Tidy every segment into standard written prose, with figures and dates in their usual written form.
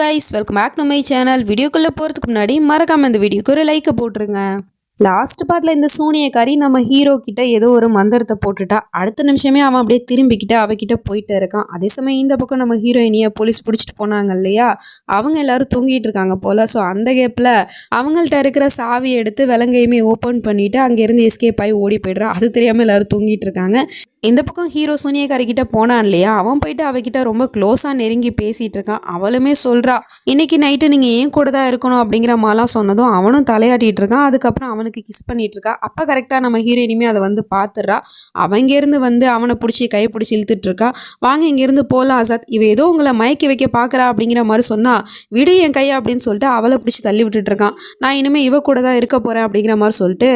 Guys, welcome back to my channel. வீடியோக்குள்ளே போகிறதுக்கு முன்னாடி மறக்காமல் இந்த வீடியோக்கு ஒரு லைக்கை போட்டுருங்க. லாஸ்ட் பார்ட்டில் இந்த சூனியக்காரி நம்ம ஹீரோ கிட்ட ஏதோ ஒரு மந்திரத்தை போட்டுட்டா. அடுத்த நிமிஷமே அவன் அப்படியே திரும்பிக்கிட்டு அவகிட்ட போயிட்டு இருக்கான். அதே சமயம் இந்த பக்கம் நம்ம ஹீரோயினியை போலீஸ் பிடிச்சிட்டு போனாங்க இல்லையா, அவங்க எல்லாரும் தூங்கிட்டு இருக்காங்க போல. ஸோ அந்த கேப்பில் அவங்கள்ட்ட இருக்கிற சாவியை எடுத்து விலங்கையுமே ஓப்பன் பண்ணிட்டு அங்கேருந்து எஸ்கேப் ஆகி ஓடி போய்ட்றா. அது தெரியாமல் எல்லாரும் தூங்கிட்டு இருக்காங்க. இந்த பக்கம் ஹீரோ சூனியக்காரிக்கிட்ட போனான் இல்லையா, அவன் போயிட்டு அவகிட்ட ரொம்ப க்ளோஸாக நெருங்கி பேசிகிட்டு இருக்கான். அவளுமே சொல்கிறா, இன்னைக்கு நைட்டு நீங்கள் ஏன் கூட தான் இருக்கணும் அப்படிங்கிற மாதிரிலாம் சொன்னதும் அவனும் தலையாட்டிகிட்டு இருக்கான். அதுக்கப்புறம் அவனுக்கு கிஸ் பண்ணிகிட்டு இருக்கா. அப்போ கரெக்டாக நம்ம ஹீரோயினுமே அதை வந்து பார்த்துடுறா. அவங்கேருந்து வந்து அவனை பிடிச்சி கை பிடிச்சி இழுத்துட்டு இருக்கா. வாங்க இங்கேருந்து போகலாம் ஆசாத், இவ ஏதோ உங்களை மயக்கி வைக்க பார்க்குறா அப்படிங்கிற மாதிரி சொன்னா, விடு என் கையை அப்படின்னு சொல்லிட்டு அவளை பிடிச்சி தள்ளி விட்டுட்டு இருக்கான். நான் இனிமேல் இவ கூட தான் இருக்க போகிறேன் அப்படிங்கிற மாதிரி சொல்லிட்டு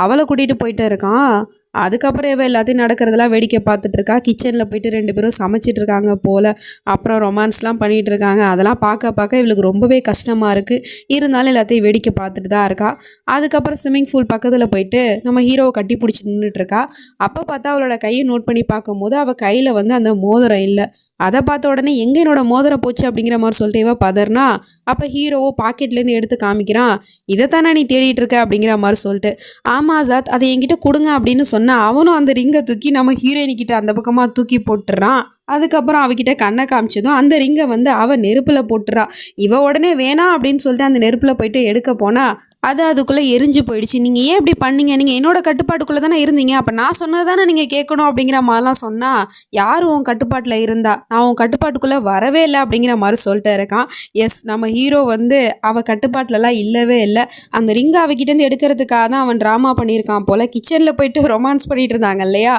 அவளை கூட்டிகிட்டு போயிட்டு இருக்கான். அதுக்கப்புறம் இவ எல்லாத்தையும் நடக்கிறதெல்லாம் வேடிக்கை பார்த்துட்டு இருக்கா. கிச்சனில் போயிட்டு 2 பேரும் சமைச்சிட்டு இருக்காங்க போல். அப்புறம் ரொமான்ஸ்லாம் பண்ணிகிட்டு இருக்காங்க. அதெல்லாம் பார்க்க இவளுக்கு ரொம்பவே கஷ்டமாக இருக்குது. இருந்தாலும் எல்லாத்தையும் வேடிக்கை பார்த்துட்டு தான் இருக்கா. அதுக்கப்புறம் ஸ்விம்மிங் பூல் பக்கத்தில் போயிட்டு நம்ம ஹீரோவை கட்டி பிடிச்சி நின்றுட்டு இருக்கா. அப்போ பார்த்தா அவளோட கையை நோட் பண்ணி பார்க்கும்போது அவள் கையில் வந்து அந்த மோதிரம் இல்லை. அதை பார்த்த உடனே எங்கே என்னோட மோதிரம் போச்சு அப்படிங்கிற மாதிரி சொல்லிட்டு இவ பதர்னா, அப்போ ஹீரோவோ பாக்கெட்லேருந்து எடுத்து காமிக்கிறான். இதைத்தானே நீ தேடிட்டு இருக்க அப்படிங்கிற மாதிரி சொல்லிட்டு, ஆமாம் ஆசாத், அதை என்கிட்ட கொடுங்க அப்படின்னு சொன்னால் அவனும் அந்த ரிங்கை தூக்கி நம்ம ஹீரோயினிக்கிட்ட அந்த பக்கமாக தூக்கி போட்டுறான். அதுக்கப்புறம் அவகிட்ட கண்ணை காமிச்சதும் அந்த ரிங்கை வந்து அவள் நெருப்பில் போட்டுறா. இவ உடனே வேணாம் அப்படின்னு சொல்லிட்டு அந்த நெருப்பில் போயிட்டு எடுக்க போனா அதுக்குள்ளே எரிஞ்சு போயிடுச்சு. நீங்கள் ஏன் இப்படி பண்ணீங்க, நீங்கள் என்னோட கட்டுப்பாட்டுக்குள்ளே தானே இருந்தீங்க, அப்போ நான் சொன்னது தானே நீங்கள் கேட்கணும் அப்படிங்கிற மாதிரிலாம் சொன்னால், யார் உன் கட்டுப்பாட்டில் இருந்தா, நான் உன் கட்டுப்பாட்டுக்குள்ளே வரவே இல்லை அப்படிங்கிற மாதிரி சொல்லிட்டு இருக்கான். எஸ், நம்ம ஹீரோ வந்து அவள் கட்டுப்பாட்டிலலாம் இல்லவே இல்லை. அந்த ரிங்கை அவகிட்டேருந்து எடுக்கிறதுக்காக தான் அவன் ட்ராமா பண்ணியிருக்கான் போல். கிச்சனில் போயிட்டு ரொமான்ஸ் பண்ணிட்டு இருந்தாங்க இல்லையா,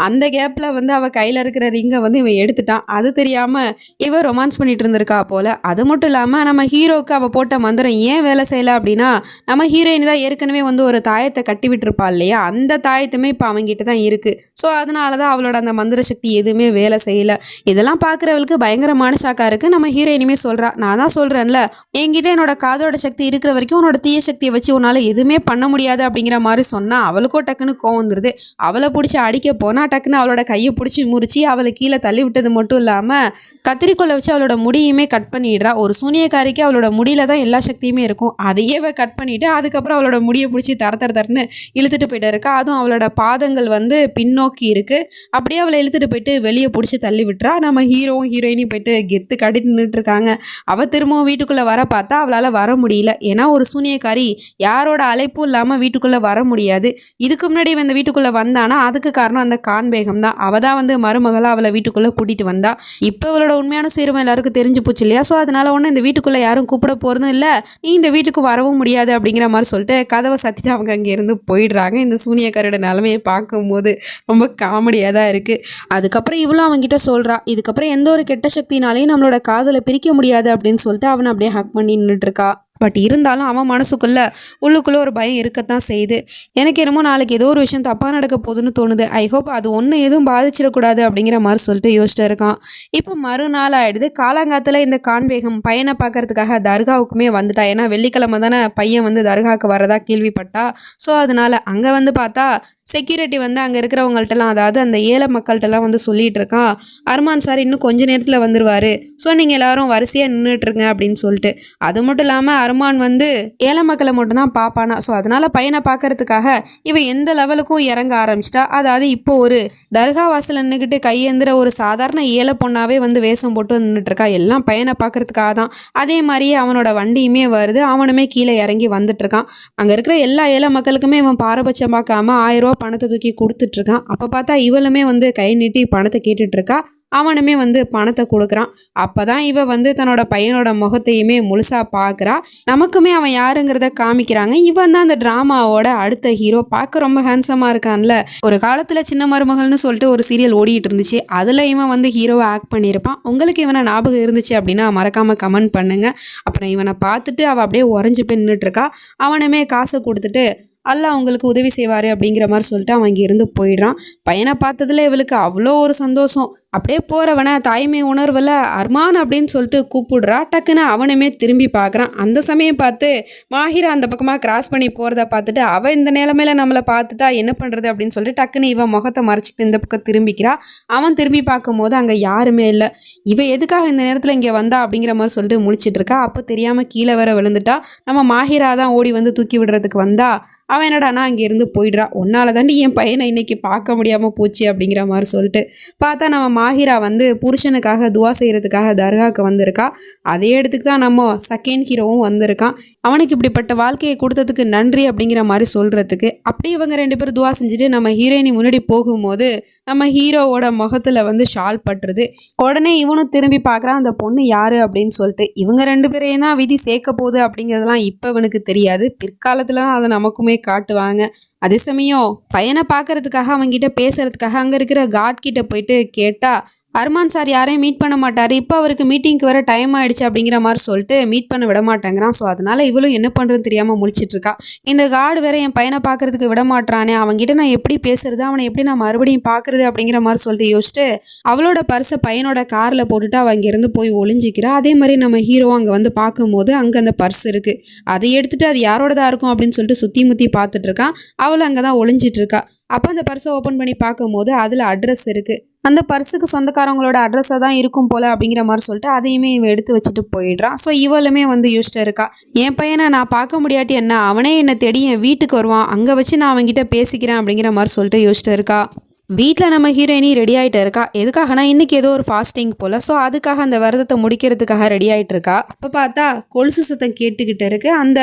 அந்த கேப்பில் வந்து அவள் கையில் இருக்கிற ரிங்கை வந்து இவன் எடுத்துட்டான். அது தெரியாமல் இவன் ரொமான்ஸ் பண்ணிட்டு இருந்திருக்கா போல். அது மட்டும் இல்லாமல் நம்ம ஹீரோவுக்கு அவள் போட்ட மந்திரம் ஏன் வேலை செய்யலை அப்படின்னா, நம்ம ஹீரோயின் தான் ஏற்கனவே வந்து ஒரு தாயத்தை கட்டி விட்டுருப்பா இல்லையா, அந்த தாயத்துமே இப்போ அவங்ககிட்ட தான் இருக்குது. ஸோ அதனால தான் அவளோட அந்த மந்திர சக்தி எதுவுமே வேலை செய்யலை. இதெல்லாம் பார்க்குறவளுக்கு பயங்கரமான ஷாக்காக இருக்குது. நம்ம ஹீரோயினுமே சொல்கிறா, நான் தான் சொல்கிறேன்ல, என்கிட்ட என்னோட காதோட சக்தி இருக்கிற வரைக்கும் உன்னோட தீய சக்தியை வச்சு உன்னால் எதுவுமே பண்ண முடியாது அப்படிங்கிற மாதிரி சொன்னால் அவளுக்கோ டக்குன்னு கோவம் வந்துடுது. அவளை பிடிச்சி அடிக்க போனால் டக்குன்னு அவளோட கையை பிடிச்சி முறிச்சு அவளை கீழே தள்ளி விட்டது மட்டும் இல்லாமல் கத்திரிக்கோலை வச்சு அவளோட முடியுமே கட் பண்ணிடுறா. ஒரு சூனியக்காரிக்கு அவளோட முடியில தான் எல்லா சக்தியுமே இருக்கும். அதையே கட் பண்ணிட்டு அதுக்கப்புறம் அவளோட முடியை பிடிச்சி தரன்னு இழுத்துட்டு போயிட்டு இருக்கா. அதுவும் அவளோட பாதங்கள் வந்து பின்னோக்கி இருக்கு. அப்படியே அவளை இழுத்துட்டு போயிட்டு வெளியே பிடிச்சி தள்ளி விட்டுறா. நம்ம ஹீரோவும் ஹீரோயினையும் போயிட்டு கெத்து கட்டிட்டு நின்றுட்டு இருக்காங்க. அவள் திரும்பவும் வீட்டுக்குள்ளே வர பார்த்தா அவளால் வர முடியல. ஏன்னா ஒரு சூனியக்காரி யாரோட அழைப்பும் இல்லாமல் வீட்டுக்குள்ளே வர முடியாது. இதுக்கு முன்னாடி இந்த வீட்டுக்குள்ளே வந்தானா அதுக்கு காரணம் அந்த கான்பேகம் தான். அவள் தான் வந்து மருமகளை அவளை வீட்டுக்குள்ளே கூட்டிகிட்டு வந்தா. இப்போ அவளோட உண்மையான சீரமை எல்லாருக்கும் தெரிஞ்சு போச்சு இல்லையா. ஸோ அதனால ஒன்று இந்த வீட்டுக்குள்ளே யாரும் கூப்பிட போகிறதும் இல்லை, நீ இந்த வீட்டுக்கு வரவும் முடியாது அப்படிங்கிற மாதிரி சொல்லிட்டு கதவை சத்திட்டு அவங்க அங்கேருந்து போயிடுறாங்க. இந்த சூனியக்காரோட நிலைமையை பார்க்கும்போது ரொம்ப காமெடியாக தான் இருக்குது. அதுக்கப்புறம் இவ்வளோ அவங்ககிட்ட சொல்கிறா, இதுக்கப்புறம் எந்த ஒரு கெட்ட சக்தினாலையும் நம்மளோட காதலை பிரிக்க முடியாது அப்படின்னு சொல்லிட்டு அவனை அப்படியே ஹக் பண்ணி நின்றுட்டுருக்கா. பட் இருந்தாலும் அவன் மனசுக்குள்ளே உள்ளுக்குள்ளே ஒரு பயம் இருக்கத்தான் செய்யுது. எனக்கு என்னமோ நாளைக்கு ஏதோ ஒரு விஷயம் தப்பாக நடக்க போகுதுன்னு தோணுது. ஐ ஹோப் அது ஒன்று எதுவும் பாதிச்சிடக்கூடாது அப்படிங்கிற மாதிரி சொல்லிட்டு யோசிச்சுட்டு இருக்கான். இப்போ மறுநாள் ஆகிடுது. காலாங்காத்தில் இந்த கான்பேகம் பையனை பார்க்கறதுக்காக தர்காவுக்குமே வந்துட்டா. ஏன்னா வெள்ளிக்கிழமை தானே பையன் வந்து தர்காவுக்கு வரதா கேள்விப்பட்டா. ஸோ அதனால் அங்கே வந்து பார்த்தா செக்யூரிட்டி வந்து அங்கே இருக்கிறவங்கள்ட்டலாம், அதாவது அந்த ஏழை மக்கள்கிட்டலாம் வந்து சொல்லிகிட்டு இருக்கான், அர்மான் சார் இன்னும் கொஞ்சம் நேரத்தில் வந்துடுவார், ஸோ நீங்கள் எல்லோரும் வரிசையாக நின்றுட்டுருங்க அப்படின்னு சொல்லிட்டு. அது மட்டும் இல்லாமல் அர்மான் வந்து ஏழை மக்களை மட்டும்தான் பார்ப்பானா. ஸோ அதனால் பையனை பார்க்கறதுக்காக இவன் எந்த லெவலுக்கும் இறங்க ஆரம்பிச்சிட்டா. அதாவது இப்போ ஒரு தர்கா வாசல் நின்றுக்கிட்டு கையேந்திர ஒரு சாதாரண ஏழை பொண்ணாவே வந்து வேஷம் போட்டு நின்றுட்டுருக்கா. எல்லாம் பையனை பார்க்கறதுக்காக தான். அதே மாதிரியே அவனோட வண்டியுமே வருது. அவனுமே கீழே இறங்கி வந்துட்டுருக்கான். அங்கே இருக்கிற எல்லா ஏழை மக்களுக்குமே இவன் பாரபட்சம் பார்க்காம 1000 ரூபா பணத்தை தூக்கி கொடுத்துட்ருக்கான். அப்போ பார்த்தா இவளுமே வந்து கை நீட்டி பணத்தை கேட்டுட்ருக்கா. அவனுமே வந்து பணத்தை கொடுக்குறான். அப்போ தான் இவ வந்து தன்னோட பையனோட முகத்தையுமே முழுசாக பார்க்குறா. நமக்குமே அவன் யாருங்கிறத காமிக்கிறாங்க. இவன் தான் அந்த ட்ராமாவோட அடுத்த ஹீரோ. பார்க்க ரொம்ப ஹேண்ட்ஸமாக இருக்கான்ல. ஒரு காலத்தில் சின்ன மருமகள்னு சொல்லிட்டு ஒரு சீரியல் ஓடிட்டு இருந்துச்சு. அதில் இவன் வந்து ஹீரோவை ஆக்ட் பண்ணியிருப்பான். உங்களுக்கு இவனை ஞாபகம் இருந்துச்சு அப்படின்னா மறக்காமல் கமெண்ட் பண்ணுங்கள். அப்புறம் இவனை பார்த்துட்டு அவள் அப்படியே உறைஞ்சி போய் நின்றுட்டுருக்கா. அவனுமே காசை கொடுத்துட்டு அல்லாஹ் அவங்களுக்கு உதவி செய்வார் அப்படிங்கிற மாதிரி சொல்லிட்டு அவன் இங்கே இருந்து போயிடுறான். பையனை பார்த்ததுல இவளுக்கு அவ்வளோ ஒரு சந்தோஷம். அப்படியே போகிறவனை தாய்மை உணர்வில் அர்மான் அப்படின்னு சொல்லிட்டு கூப்பிடுறா. டக்குன்னு அவனுமே திரும்பி பார்க்குறான். அந்த சமயம் பார்த்து மாஹிரா அந்த பக்கமாக கிராஸ் பண்ணி போகிறத பார்த்துட்டு அவள் இந்த நிலமையில நம்மளை பார்த்துட்டா என்ன பண்ணுறது அப்படின்னு சொல்லிட்டு டக்குன்னு இவன் முகத்தை மறைச்சிக்கிட்டு இந்த பக்கம் திரும்பிக்கிறா. அவன் திரும்பி பார்க்கும்போது அங்கே யாருமே இல்லை. இவ எதுக்காக இந்த நேரத்தில் இங்கே வந்தா அப்படிங்கிற மாதிரி சொல்லிட்டு முழிச்சிட்டு இருக்கா. அப்போ தெரியாமல் கீழே வர விழுந்துட்டா. நம்ம மாஹிரா தான் ஓடி வந்து தூக்கி விடுறதுக்கு வந்தா. அவன் என்னடானா அங்கேருந்து போயிடுறா. ஒன்னால தாண்டி என் பையனை இன்னைக்கு பார்க்க முடியாமல் போச்சு அப்படிங்கிற மாதிரி சொல்லிட்டு பார்த்தா நம்ம மாஹிரா வந்து புருஷனுக்காக துவா செய்கிறதுக்காக தர்காவுக்கு வந்திருக்கா. அதே இடத்துக்கு தான் நம்ம செகண்ட் ஹீரோவும் வந்திருக்கான். அவனுக்கு இப்படிப்பட்ட வாழ்க்கையை கொடுத்ததுக்கு நன்றி அப்படிங்கிற மாதிரி சொல்கிறதுக்கு. அப்படியே இவங்க 2 பேரும் துவா செஞ்சுட்டு நம்ம ஹீரோயினி முன்னாடி போகும்போது நம்ம ஹீரோவோட முகத்தில் வந்து ஷால் பட்டுருது. உடனே இவனும் திரும்பி பார்க்குறான் அந்த பொண்ணு யார் அப்படின்னு சொல்லிட்டு. இவங்க 2 பேரையும் தான் விதி சேர்க்க போகுது அப்படிங்கிறதுலாம் இப்போ இவனுக்கு தெரியாது. பிற்காலத்தில் தான் அதை நமக்குமே காட்டுவாங்க. அதே சமயம் பையனை பார்க்கறதுக்காக அவங்ககிட்ட பேசுறதுக்காக அங்கே இருக்கிற காட் கிட்ட போயிட்டு கேட்டா அர்மான் சார் யாரையும் மீட் பண்ண மாட்டார், இப்போ அவருக்கு மீட்டிங்க்கு வர டைம் ஆகிடுச்சு அப்படிங்கிற மாதிரி சொல்லிட்டு மீட் பண்ண விட மாட்டேங்கிறான். ஸோ அதனால் இவளும் என்ன பண்ணுறதுன்னு தெரியாமல் முழிச்சிட்டு இருக்கா. இந்த கார்டு வேற என் பையனை பார்க்கறதுக்கு விட மாட்டானே, அவங்ககிட்ட நான் எப்படி பேசுறது, அவனை எப்படி நான் மறுபடியும் பார்க்குறது அப்படிங்கிற மாதிரி சொல்லிட்டு யோசிச்சுட்டு அவளோட பர்ஸை பையனோட காரில் போட்டுட்டு அவள் அங்கேருந்து போய் ஒளிஞ்சிக்கிறா. அதே மாதிரி நம்ம ஹீரோ அங்கே வந்து பார்க்கும்போது அங்கே அந்த பர்ஸ் இருக்குது. அதை எடுத்துகிட்டு அது யாரோடதாக இருக்கும் அப்படின்னு சொல்லிட்டு சுற்றி முற்றி பார்த்துட்டு இருக்கான். அவள் அங்கே தான் ஒளிஞ்சிட்டு இருக்கா. அப்போ அந்த பர்ஸை ஓப்பன் பண்ணி பார்க்கும்போது அதில் அட்ரஸ் இருக்குது. அந்த பர்ஸுக்கு சொந்தக்காரங்களோட அட்ரஸாக தான் இருக்கும் போல் அப்படிங்கிற மாதிரி சொல்லிட்டு அதையுமே இவன் எடுத்து வச்சுட்டு போயிடுறான். ஸோ இவளுமே வந்து யோசிச்சுட்டு இருக்கா. என் பையனை நான் பார்க்க முடியாட்டி என்ன, அவனே என்னை தேடி என் வீட்டுக்கு வருவான், அங்கே வச்சு நான் அவன்கிட்ட பேசிக்கிறேன் அப்படிங்கிற மாதிரி சொல்லிட்டு யோசிச்சுட்டு இருக்கா. வீட்டில் நம்ம ஹீரோயினி ரெடி ஆகிட்டு இருக்கா. எதுக்காகனா இன்றைக்கி ஏதோ ஒரு ஃபாஸ்டிங் போல். ஸோ அதுக்காக அந்த விரதத்தை முடிக்கிறதுக்காக ரெடி ஆகிட்டு இருக்கா. அப்போ பார்த்தா கொலுசு சத்தம் கேட்டுக்கிட்டு இருக்கு. அந்த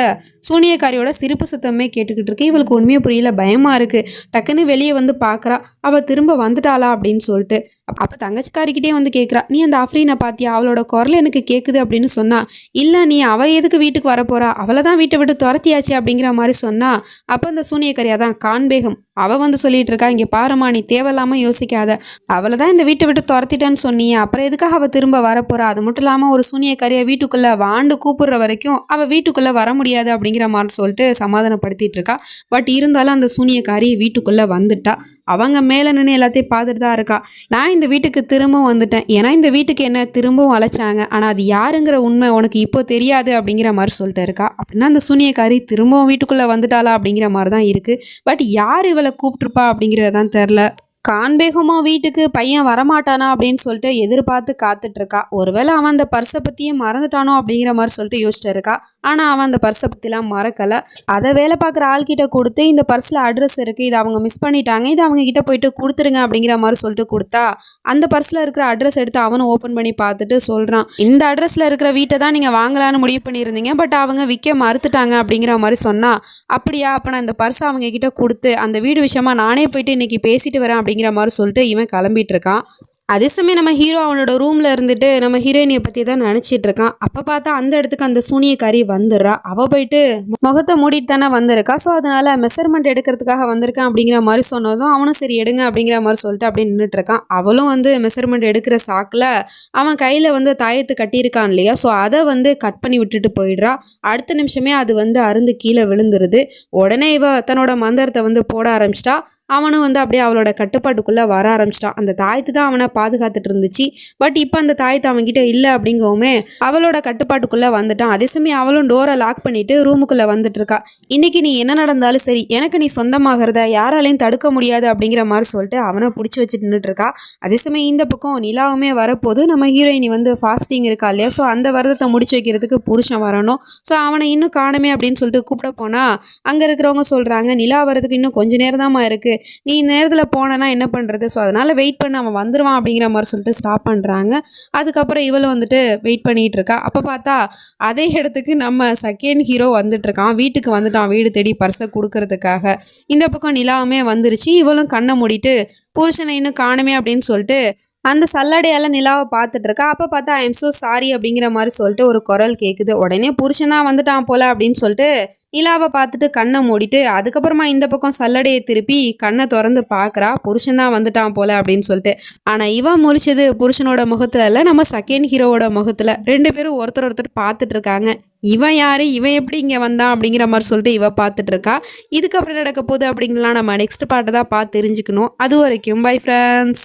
சூனியக்காரியோட சிரிப்பு சத்தமே கேட்டுக்கிட்டு இருக்கு. இவளுக்கு உண்மையாக புரியல, பயமாக இருக்குது. டக்குன்னு வெளியே வந்து பார்க்குறா. அவள் திரும்ப வந்துட்டாளா அப்படின்னு சொல்லிட்டு. அப்போ தங்கச்சிக்காரிக்கிட்டே வந்து கேட்குறா, நீ அந்த ஆஃப்ரீனை பார்த்தியா, அவளோட குரல் எனக்கு கேட்குது அப்படின்னு சொன்னா. இல்லை, நீ அவள் எதுக்கு வீட்டுக்கு வரப்போறா, அவளை தான் வீட்டை விட்டு துரத்தியாச்சு அப்படிங்கிற மாதிரி சொன்னா. அப்போ அந்த சூனியக்காரியா தான் கான்பேகம் அவள் வந்து சொல்லிட்டு இருக்கா, இங்கே பாருமா, நீ தேவையில்லாமல் யோசிக்காத, அவளை தான் இந்த வீட்டை விட்டு துரத்திட்டேன்னு சொன்னியே, அப்புறம் எதுக்காக அவள் திரும்ப வரப்போறா, அது மட்டும் இல்லாமல் ஒரு சூனியக்காரியை வீட்டுக்குள்ளே வாண்டு கூப்பிடுற வரைக்கும் அவள் வீட்டுக்குள்ளே வர முடியாது அப்படிங்கிற மாதிரி சொல்லிட்டு சமாதானப்படுத்திட்டு இருக்கா. பட் இருந்தாலும் அந்த சூனியக்காரி வீட்டுக்குள்ளே வந்துட்டா. அவங்க மேலே நின்று எல்லாத்தையும் பார்த்துட்டு தான் இருக்கா. நான் இந்த வீட்டுக்கு திரும்பவும் வந்துட்டேன், ஏன்னா இந்த வீட்டுக்கு என்ன திரும்பவும் அழைச்சாங்க, ஆனால் அது யாருங்கிற உண்மை உனக்கு இப்போ தெரியாது அப்படிங்கிற மாதிரி சொல்லிட்டு இருக்கா. அப்படின்னா அந்த சூனியக்காரி திரும்பவும் வீட்டுக்குள்ளே வந்துட்டாளா அப்படிங்கிற மாதிரி தான் இருக்குது. பட் யார் இவளை கூப்பிட்டுருப்பா அப்படிங்கிறதான் தெரில. கான்பேகமும் வீட்டுக்கு பையன் வரமாட்டானா அப்படின்னு சொல்லிட்டு எதிர்பார்த்து காத்துட்டு இருக்கா. ஒருவேளை அவன் அந்த பர்ஸை பற்றியே மறந்துட்டானோ அப்படிங்கிற மாதிரி சொல்லிட்டு யோசிச்சுட்டு இருக்கா. ஆனால் அவன் அந்த பர்ஸை பற்றிலாம் மறக்கலை. அதை வேலை பார்க்குற ஆள்கிட்ட கொடுத்து இந்த பர்ஸில் அட்ரஸ் இருக்குது, இதை அவங்க மிஸ் பண்ணிட்டாங்க, இதை அவங்க கிட்ட போயிட்டு கொடுத்துருங்க அப்படிங்கிற மாதிரி சொல்லிட்டு கொடுத்தா அந்த பர்ஸில் இருக்கிற அட்ரஸ் எடுத்து அவனும் ஓப்பன் பண்ணி பார்த்துட்டு சொல்கிறான், இந்த அட்ரஸில் இருக்கிற வீட்டை தான் நீங்கள் வாங்கலான்னு முடிவு பண்ணியிருந்தீங்க, பட் அவங்க விற்க மறுத்துட்டாங்க அப்படிங்கிற மாதிரி சொன்னா. அப்படியா, அப்போ நான் இந்த பர்ஸை அவங்க கிட்ட கொடுத்து அந்த வீடு விஷயமா நானே போயிட்டு இன்னைக்கு பேசிட்டு வரேன் அப்படிங்கிற மாதிரி சொல்லிட்டு இவன் கிளம்பிட்டு இருக்கான். அதே சமயம் நம்ம ஹீரோ அவனோட ரூமில் இருந்துட்டு நம்ம ஹீரோயினியை பற்றி தான் நினச்சிட்டு இருக்கான். அப்போ பார்த்தா அந்த இடத்துக்கு அந்த சூனியக்காரி வந்துடுறா. அவள் போயிட்டு முகத்தை மூடிட்டு தானே வந்திருக்கா. ஸோ அதனால் மெஷர்மெண்ட் எடுக்கிறதுக்காக வந்திருக்கான் அப்படிங்கிற மாதிரி சொன்னதும் அவனும் சரி எடுங்க அப்படிங்கிற மாதிரி சொல்லிட்டு அப்படியே நின்றுட்டு இருக்கான். அவளும் வந்து மெஷர்மெண்ட் எடுக்கிற சாக்கில் அவன் கையில் வந்து தாயத்து கட்டியிருக்கான் இல்லையா, ஸோ அதை வந்து கட் பண்ணி விட்டுட்டு போயிடுறா. அடுத்த நிமிஷமே அது வந்து அருந்து கீழே விழுந்துருது. உடனே இவ தன்னோட மந்திரத்தை வந்து போட ஆரம்பிச்சிட்டா. அவனும் வந்து அப்படியே அவளோட கட்டுப்பாட்டுக்குள்ளே வர ஆரம்பிச்சிட்டான். அந்த தாயத்து தான் அவனை பாதுகாத்துட்டு இருந்துச்சு. பட் இப்போ அந்த தாயத்தை அவன்கிட்ட இல்லை அப்படிங்கவுமே அவளோட கட்டுப்பாட்டுக்குள்ளே வந்துட்டான். அதே சமயம் அவளும் டோரை லாக் பண்ணிட்டு ரூமுக்குள்ளே வந்துட்டு இருக்கா. இன்னைக்கு நீ என்ன நடந்தாலும் சரி, எனக்கு நீ சொந்தமாகிறத யாராலையும் தடுக்க முடியாது அப்படிங்கிற மாதிரி சொல்லிட்டு அவனை பிடிச்சி வச்சுட்டு நின்றுட்டு இருக்கா. அதே சமயம் இந்த பக்கம் நிலாவுமே வரப்போது. நம்ம ஹீரோயினி வந்து ஃபாஸ்டிங் இருக்கா இல்லையா, ஸோ அந்த விரதத்தை முடிச்சு வைக்கிறதுக்கு புருஷன் வரணும். ஸோ அவனை இன்னும் காணுமே அப்படின்னு சொல்லிட்டு கூப்பிட போனால் அங்கே இருக்கிறவங்க சொல்கிறாங்க, நிலா வரதுக்கு இன்னும் கொஞ்சம் நேரம் தான்மா இருக்குது, நீ இந்த நேரத்தில் போனேன்னா என்ன பண்ணுறது, ஸோ அதனால் வெயிட் பண்ண அவன் வந்துடுவான் அப்படிங்கிற மாதிரி சொல்லிட்டு ஸ்டாப் பண்ணுறாங்க. அதுக்கப்புறம் இவளும் வந்துட்டு வெயிட் பண்ணிகிட்டு இருக்கா. அப்போ பார்த்தா அதே இடத்துக்கு நம்ம செகண்ட் ஹீரோ வந்துட்டுருக்கான். வீட்டுக்கு வந்துட்டான், வீடு தேடி பர்ஸை கொடுக்கறதுக்காக. இந்த பக்கம் நிலாவுமே வந்துருச்சு. இவளும் கண்ணை மூடிட்டு புருஷனை இன்னும் காணுமே அப்படின்னு சொல்லிட்டு அந்த சல்லடையால் நிலாவை பார்த்துட்டு இருக்கா. அப்போ பார்த்தா ஐ எம் ஸோ சாரி அப்படிங்கிற மாதிரி சொல்லிட்டு ஒரு குரல் கேட்குது. உடனே புருஷன் தான் வந்துட்டான் போல அப்படின்னு சொல்லிட்டு நிலாவை பார்த்துட்டு கண்ணை மூடிட்டு அதுக்கப்புறமா இந்த பக்கம் சல்லடையை திருப்பி கண்ணை திறந்து பார்க்குறா. புருஷன் தான் வந்துட்டான் போல அப்படின்னு சொல்லிட்டு. ஆனால் இவன் முழிச்சது புருஷனோட முகத்தில் இல்லை, நம்ம செகண்ட் ஹீரோவோட முகத்தில். 2 பேரும் ஒருத்தர் பார்த்துட்டு இருக்காங்க. இவன் யாரு, இவன் எப்படி இங்கே வந்தான் அப்படிங்கிற மாதிரி சொல்லிட்டு இவ பார்த்துட்டு இருக்கா. இதுக்கப்புறம் நடக்க போகுது அப்படிங்கலாம் நம்ம நெக்ஸ்ட் பார்ட்டை தான் பார்த்து தெரிஞ்சுக்கணும். அது வரைக்கும் பை ஃப்ரெண்ட்ஸ்.